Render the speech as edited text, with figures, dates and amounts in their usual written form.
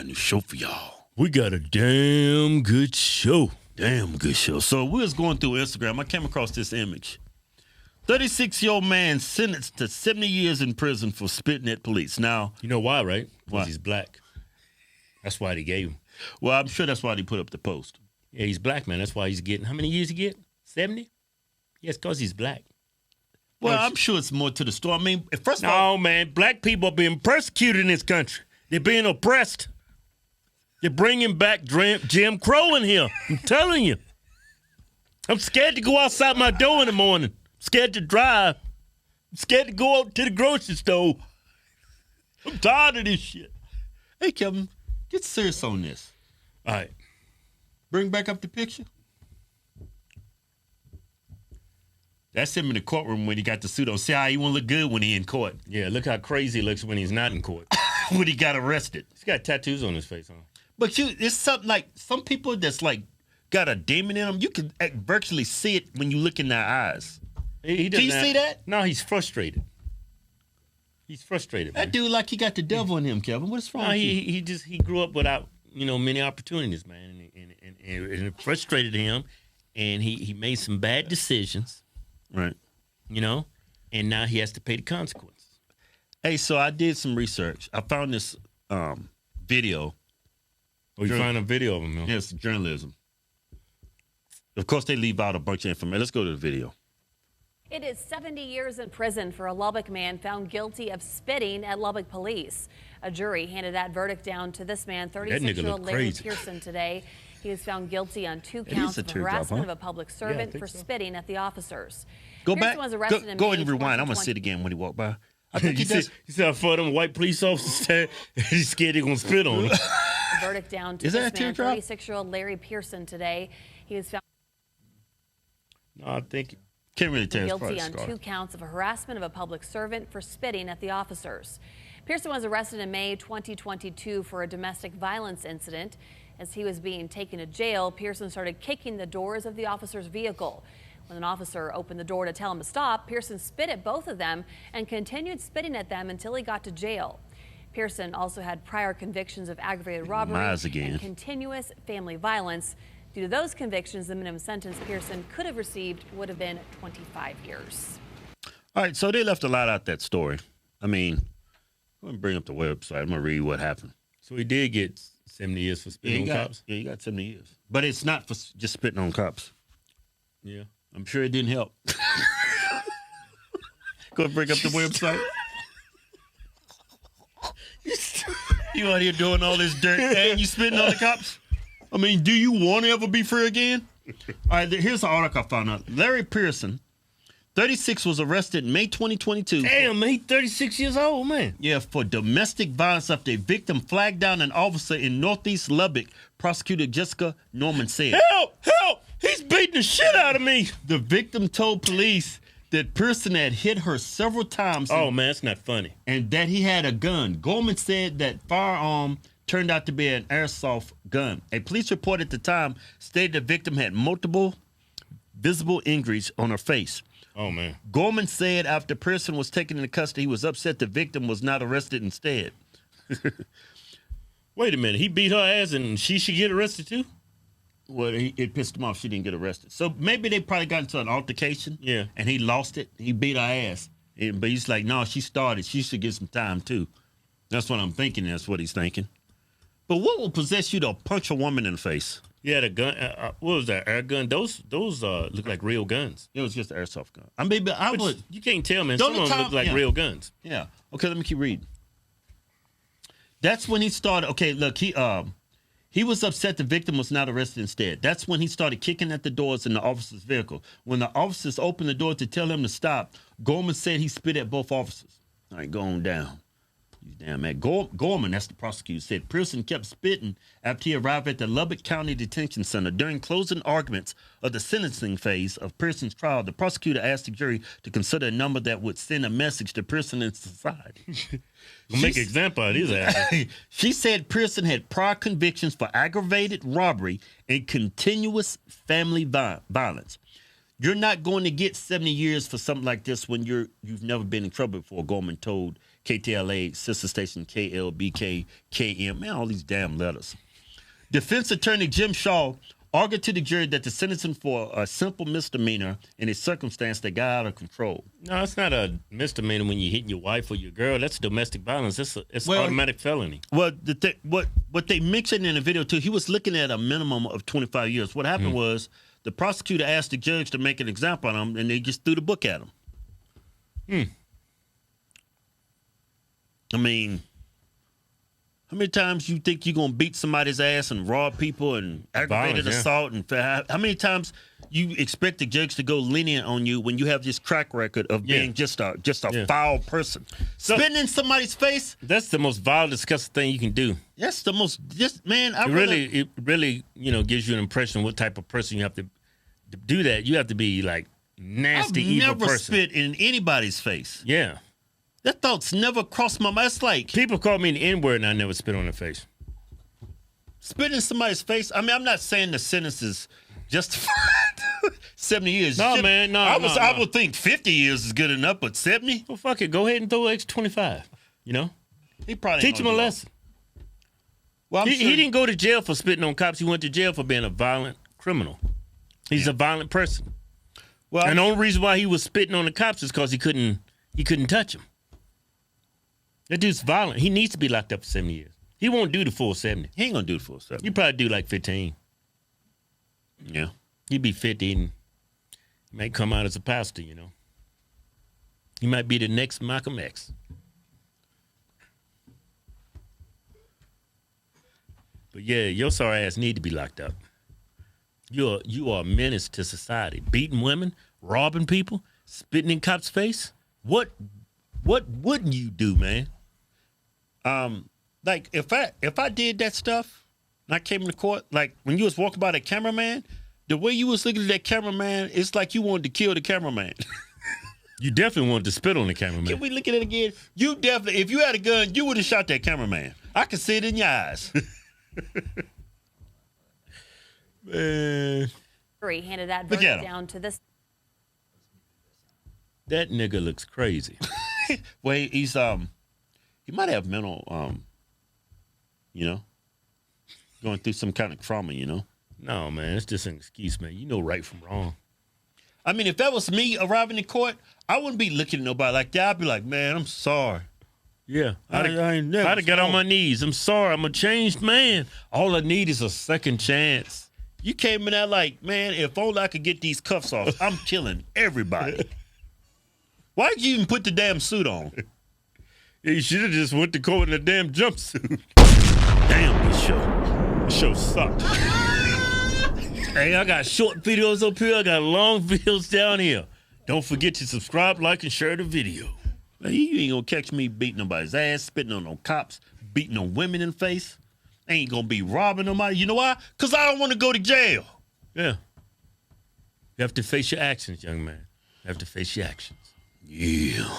a new show for y'all. We got a damn good show. Damn good show. So we was going through Instagram. I came across this image. 36-year-old man sentenced to 70 years in prison for spitting at police. Now, You know why, right? Why? Because he's black. That's why they gave him. well, I'm sure that's why they put up the post. Yeah, he's black, man. That's why he's getting, how many years he get? 70? Yes, because he's black. Well, I'm sure it's more to the story. I mean, first of all, No, man. Black people are being persecuted in this country. They're being oppressed. They're bringing back Jim Crow in here. I'm telling you. I'm scared to go outside my door in the morning. I'm scared to drive. I'm scared to go out to the grocery store. I'm tired of this shit. hey, Kevin, get serious on this. All right. Bring back up the picture. That's him in the courtroom when he got the suit on. See how he won't look good when he in court. Yeah, look how crazy he looks when he's not in court. When he got arrested. He's got tattoos on his face, huh? But it's something like some people that's like got a demon in them. You can virtually see it when you look in their eyes. He Can you doesn't see that? No, he's frustrated. He's frustrated, man. That dude like he got the devil in him, Kevin. What's wrong No, with you? he grew up without many opportunities, man, and it frustrated him, and he made some bad decisions, Right. And now he has to pay the consequences. Hey, so I did some research. I found this video. Oh, you find a video of him, man. Yes, journalism. Of course, they leave out a bunch of information. Let's go to the video. It is 70 years in prison for a Lubbock man found guilty of spitting at Lubbock police. A jury handed that verdict down to this man, 36-year-old Larry crazy. Pearson, today. He was found guilty on 2 is counts a of teardrop, harassment huh? of a public I servant think for so. spitting at the officers. Go Pearson back. was arrested in Go May and rewind. I'm going to 2020. see it again when he walked by. I think he You does. see how far them white police officers stand? He's scared they're going to spit on him. The verdict down to Is that this a man, teardrop? 36-year-old Larry Pearson, today. He was found No, I think Can't really tell. It's guilty probably on scar. 2 counts of harassment of a public servant for spitting at the officers. Pearson was arrested in May 2022 for a domestic violence incident. As he was being taken to jail, Pearson started kicking the doors of the officer's vehicle. When an officer opened the door to tell him to stop, Pearson spit at both of them and continued spitting at them until he got to jail. Pearson also had prior convictions of aggravated robbery Miles again. and continuous family violence. Due to those convictions, the minimum sentence Pearson could have received would have been 25 years. All right, so they left a lot out that story. I mean, I'm going to bring up the website. I'm going to read what happened. so. He did get 70 years for spitting on cops. Yeah, you got 70 years. But it's not for just spitting on cops. Yeah. I'm sure it didn't help. Go and bring up the website. You out here doing all this dirt and you spitting on the cops? I mean, do you want to ever be free again? All right, here's the article I found out. Larry Pearson, 36, was arrested in May 2022. Damn, man, he's 36 years old, man. Yeah, for domestic violence after a victim flagged down an officer in Northeast Lubbock, prosecutor Jessica Norman said. Help! Help! He's beating the shit out of me. The victim told police that Pearson had hit her several times Oh, man, that's not funny. and that he had a gun. Gorman said that firearm turned out to be an airsoft gun. A police report at the time stated the victim had multiple visible injuries on her face. Oh, man. Gorman said after Pearson was taken into custody, he was upset the victim was not arrested instead. Wait a minute. He beat her ass and she should get arrested, too? Well, it pissed him off. She didn't get arrested. So maybe they probably got into an altercation. Yeah. And he lost it. He beat her ass. But he's like, no, she started. She should get some time, too. That's what I'm thinking. That's what he's thinking. But what will possess you to punch a woman in the face? Yeah, the gun. What was that? Air gun? Those look like real guns. It was just an airsoft gun. I mean, but I But would. you can't tell, man. Don't Some of them the look time- like yeah. real guns. Yeah. Okay, let me keep reading. That's when he started. Okay, look, he was upset the victim was not arrested instead. That's when he started kicking at the doors in the officer's vehicle. When the officers opened the door to tell him to stop, Gorman said he spit at both officers. All right, go on down. You damn man. Gorman, that's the prosecutor, said Pearson kept spitting after he arrived at the Lubbock County Detention Center. During closing arguments of the sentencing phase of Pearson's trial, the prosecutor asked the jury to consider a number that would send a message to Pearson and society. We'll make an example of these assholes. She said Pearson had prior convictions for aggravated robbery and continuous family violence. You're not going to get 70 years for something like this when you've never been in trouble before, Gorman told KTLA, sister station KLBK, KM. Man, all these damn letters. Defense attorney Jim Shaw argued to the jury that the sentencing for a simple misdemeanor in a circumstance that got out of control. No, it's not a misdemeanor when you're hitting your wife or your girl. That's domestic violence. It's automatic felony. Well, what they mentioned in the video too, he was looking at a minimum of 25 years. What happened was the prosecutor asked the judge to make an example on him, and they just threw the book at him. I mean, how many times you think you're gonna beat somebody's ass and rob people and aggravated assault and how many times you expect the judge to go lenient on you when you have this track record of being just a foul person? So, spitting in somebody's face. That's the most vile, disgusting thing you can do. That's the most man. It really gives you an impression of what type of person you have to do that. You have to be like nasty, evil person. I've never spit in anybody's face. Yeah. That thought's never crossed my mind. It's like people call me an N-word and I never spit on their face. Spit in somebody's face? I mean, I'm not saying the sentence is justified. 70 years. No, man, no. I would think 50 years is good enough, but 70? Well, fuck it. Go ahead and throw extra 25. You know? He probably teach him a lesson. Well, he didn't go to jail for spitting on cops. He went to jail for being a violent criminal. He's a violent person. Well, and the only reason why he was spitting on the cops is because he couldn't touch him. That dude's violent. He needs to be locked up for 70 years. He won't do the full 70. He ain't gonna do the full 70. He probably do like 15. Yeah. He'd be 50 and he might come out as a pastor, you know. He might be the next Malcolm X. But yeah, your sorry ass need to be locked up. You are a menace to society. Beating women, robbing people, spitting in cops' face. What wouldn't you do, man? Like if I did that stuff and I came into court, like when you was walking by the cameraman, the way you was looking at that cameraman, it's like you wanted to kill the cameraman. You definitely wanted to spit on the cameraman. Can we look at it again? You definitely, if you had a gun, you would have shot that cameraman. I can see it in your eyes. Man. Jury handed that verdict down to this. That nigga looks crazy. Well, he's he might have mental going through some kind of trauma, you know. No, man, it's just an excuse, man. You know right from wrong. I mean, if that was me arriving in court, I wouldn't be looking at nobody like that. I'd be like, man, I'm sorry. Yeah, I'd have got on my knees. I'm sorry. I'm a changed man. All I need is a second chance. You came in there like, man, if only I could get these cuffs off, I'm killing everybody. Why'd you even put the damn suit on? You should have just went to court in a damn jumpsuit. Damn, this show sucked. Hey, I got short videos up here. I got long videos down here. Don't forget to subscribe, like, and share the video. Man, you ain't gonna catch me beating nobody's ass, spitting on no cops, beating on women in the face. I ain't gonna be robbing nobody. You know why? Because I don't want to go to jail. Yeah. You have to face your actions, young man. You have to face your actions. Yeah.